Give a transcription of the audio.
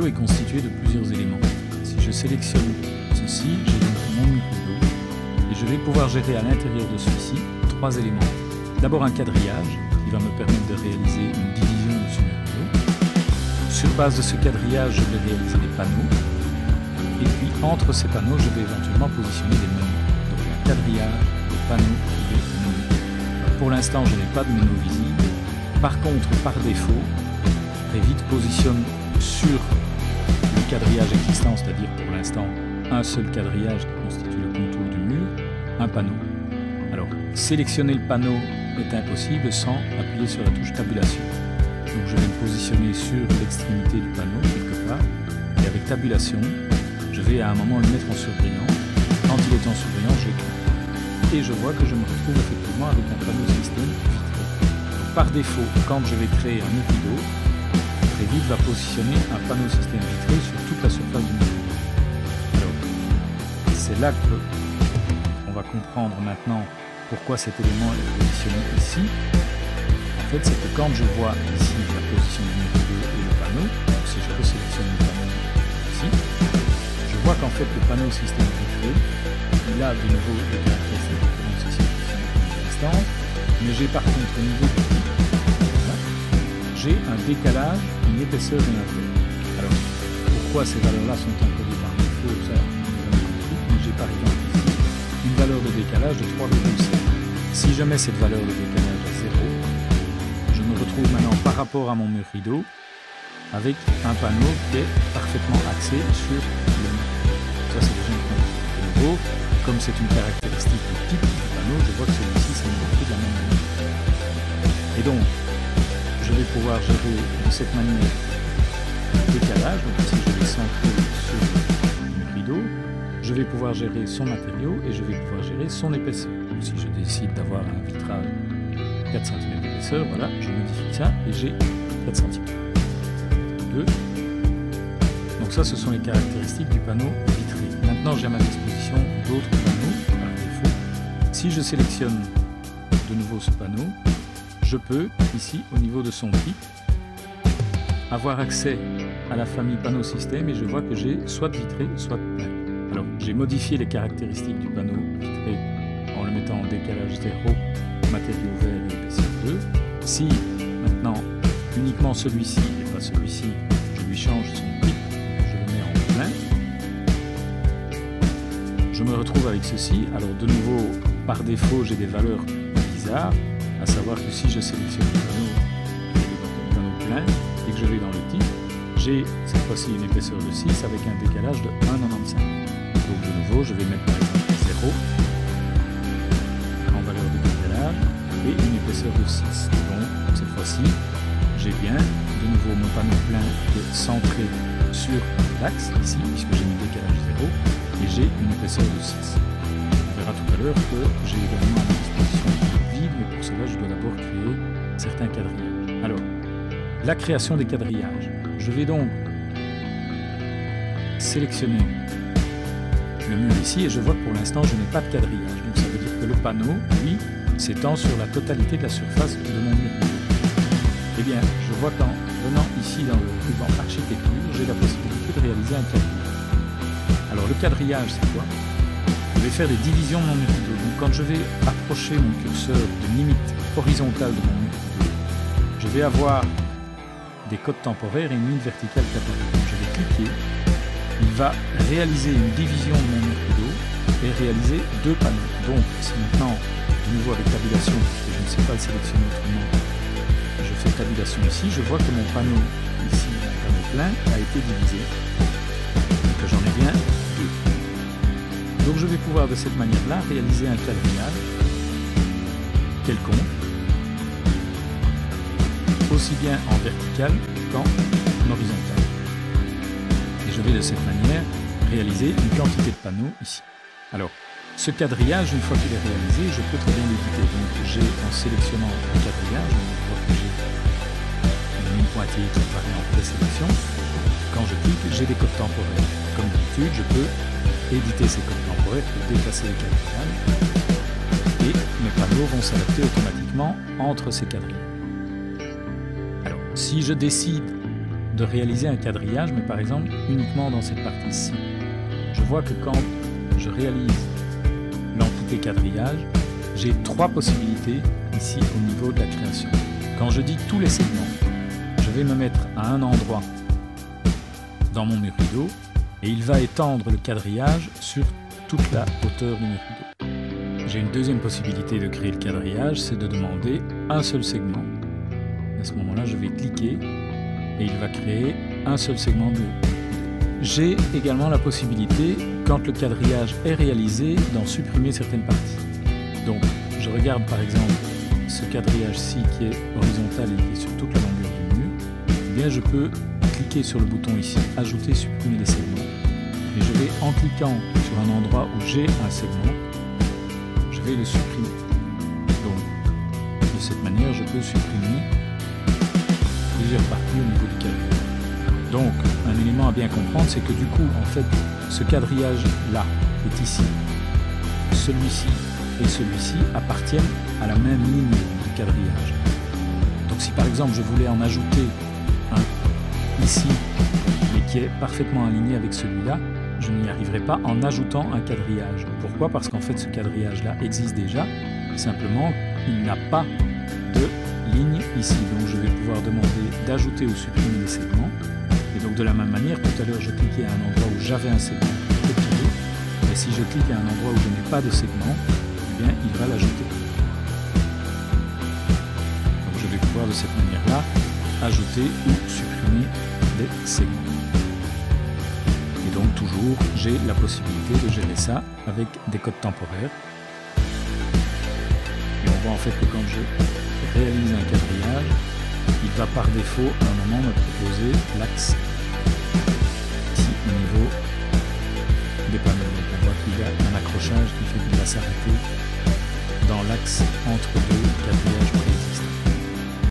rideau est constitué de plusieurs éléments. Si je sélectionne ceci, j'ai donc mon mur rideau et je vais pouvoir gérer à l'intérieur de celui-ci 3 éléments. D'abord un quadrillage qui va me permettre de réaliser une division de ce mur rideau. Sur base de ce quadrillage, je vais réaliser des panneaux. Et puis entre ces panneaux, je vais éventuellement positionner des menus. Donc un quadrillage, des panneaux et des menus. Pour l'instant, je n'ai pas de menu visible. Par contre, par défaut, Revit positionne sur le quadrillage existant, c'est-à-dire pour l'instant un seul quadrillage qui constitue le contour du mur, un panneau. Alors, sélectionner le panneau est impossible sans appuyer sur la touche tabulation. Donc je vais me positionner sur l'extrémité du panneau quelque part, et avec tabulation, je vais à un moment le mettre en surbrillant. Quand il est en surbrillant, je clique. Et je vois que je me retrouve effectivement avec un panneau système vitré. Donc, par défaut, quand je vais créer un mur rideau, Revit va positionner un panneau système vitré sur toute la surface du mur. Alors, c'est là que on va comprendre maintenant pourquoi cet élément est positionné ici. En fait, c'est que quand je vois ici la position du mur rideau et le panneau, donc si je resélectionne le panneau ici, je vois qu'en fait le panneau système vitré, il a de nouveau des caractéristiques de distance, mais j'ai par contre au niveau du type, j'ai un décalage, une épaisseur et un trait. Alors, pourquoi ces valeurs-là sont encodées par défaut, ça, j'ai par exemple ici une valeur de décalage de 3,7. Si je mets cette valeur de décalage à 0, je me retrouve maintenant par rapport à mon mur rideau avec un panneau qui est parfaitement axé sur le mur. Ça, c'est déjà une première. De nouveau, comme c'est une caractéristique du type du panneau, je vois que celui-ci s'est modifié de la même manière. Et donc, je vais pouvoir gérer de cette manière le décalage. Donc ici, je vais centrer sur le mur rideau. Je vais pouvoir gérer son matériau et je vais pouvoir gérer son épaisseur. Donc, si je décide d'avoir un vitrage 4 cm d'épaisseur, voilà, je modifie ça et j'ai 4 cm. 2. Donc ça, ce sont les caractéristiques du panneau vitré. Maintenant, j'ai à ma disposition d'autres panneaux par défaut. Si je sélectionne de nouveau ce panneau, je peux, ici, au niveau de son type, avoir accès à la famille panneau système et je vois que j'ai soit vitré, soit plein. Alors, j'ai modifié les caractéristiques du panneau vitré en le mettant en décalage 0, matériau vert et épaisseur 2. Si, maintenant, uniquement celui-ci et pas celui-ci, je lui change son type, je le mets en plein, je me retrouve avec ceci. Alors, de nouveau, par défaut, j'ai des valeurs bizarres. À savoir que si je sélectionne le panneau plein et que je vais dans le type, j'ai cette fois-ci une épaisseur de 6 avec un décalage de 1,95. Donc de nouveau, je vais mettre par exemple 0 en valeur de décalage et une épaisseur de 6. Donc cette fois-ci, j'ai bien de nouveau mon panneau plein qui est centré sur l'axe ici, puisque j'ai mis décalage 0 et j'ai une épaisseur de 6. On verra tout à l'heure que j'ai également à ma disposition mais pour cela, je dois d'abord créer certains quadrillages. Alors, la création des quadrillages. Je vais donc sélectionner le mur ici et je vois que pour l'instant, je n'ai pas de quadrillage. Donc, ça veut dire que le panneau, lui, s'étend sur la totalité de la surface de mon mur. Eh bien, je vois qu'en venant ici dans le ruban architecture, j'ai la possibilité de réaliser un quadrillage. Alors, le quadrillage, c'est quoi ? Je vais faire des divisions de mon mur rideau. Donc quand je vais approcher mon curseur d'une limite horizontale de mon mur rideau, je vais avoir des codes temporaires et une ligne verticale cathodique. Donc je vais cliquer, il va réaliser une division de mon mur rideau et réaliser 2 panneaux. Donc si maintenant, de nouveau avec tabulation, parce que je ne sais pas le sélectionner autrement, je fais tabulation ici, je vois que mon panneau ici, mon panneau plein, a été divisé et que j'en ai bien 2. Donc je vais pouvoir de cette manière-là réaliser un quadrillage quelconque, aussi bien en vertical qu'en horizontal. Et je vais de cette manière réaliser une quantité de panneaux ici. Alors, ce quadrillage, une fois qu'il est réalisé, je peux très bien l'éditer. Donc j'ai, en sélectionnant le quadrillage, je vois que j'ai une ligne pointillée qui apparaît en présélection. Quand je clique, j'ai des codes temporaires. Comme d'habitude, je peux éditer ces codes temporaires pour déplacer les quadrillages et mes panneaux vont s'adapter automatiquement entre ces quadrillages. Alors, si je décide de réaliser un quadrillage, mais par exemple uniquement dans cette partie-ci. Je vois que quand je réalise l'entité quadrillage, j'ai 3 possibilités ici au niveau de la création. Quand je dis tous les segments, je vais me mettre à un endroit dans mon mur rideau et il va étendre le quadrillage sur toute la hauteur du mur rideau. J'ai une deuxième possibilité de créer le quadrillage, c'est de demander un seul segment. À ce moment-là, je vais cliquer et il va créer un seul segment de rideau. J'ai également la possibilité, quand le quadrillage est réalisé, d'en supprimer certaines parties. Donc, je regarde par exemple ce quadrillage-ci qui est horizontal et qui est sur toute la longueur du mur. Eh bien, je peux cliquer sur le bouton ici, ajouter, supprimer les segments. Et je vais, en cliquant sur un endroit où j'ai un segment, je vais le supprimer. Donc, de cette manière, je peux supprimer plusieurs parties au niveau du quadrillage. Donc, un élément à bien comprendre, c'est que du coup, en fait, ce quadrillage-là est ici. Celui-ci et celui-ci appartiennent à la même ligne du quadrillage. Donc, si par exemple, je voulais en ajouter un ici, mais qui est parfaitement aligné avec celui-là, je n'y arriverai pas en ajoutant un quadrillage. Pourquoi? Parce qu'en fait, ce quadrillage-là existe déjà. Simplement, il n'a pas de ligne ici. Donc, je vais pouvoir demander d'ajouter ou supprimer les segments. Et donc de la même manière, tout à l'heure je cliquais à un endroit où j'avais un segment copié, et si je clique à un endroit où je n'ai pas de segment, eh bien il va l'ajouter. Donc je vais pouvoir de cette manière-là ajouter ou supprimer des segments. Et donc toujours j'ai la possibilité de gérer ça avec des codes temporaires. Et on voit en fait que quand je réalise un quadrillage, il va par défaut à un moment me proposer l'axe ici au niveau des panneaux. Donc on voit qu'il y a un accrochage qui fait qu'il va s'arrêter dans l'axe entre deux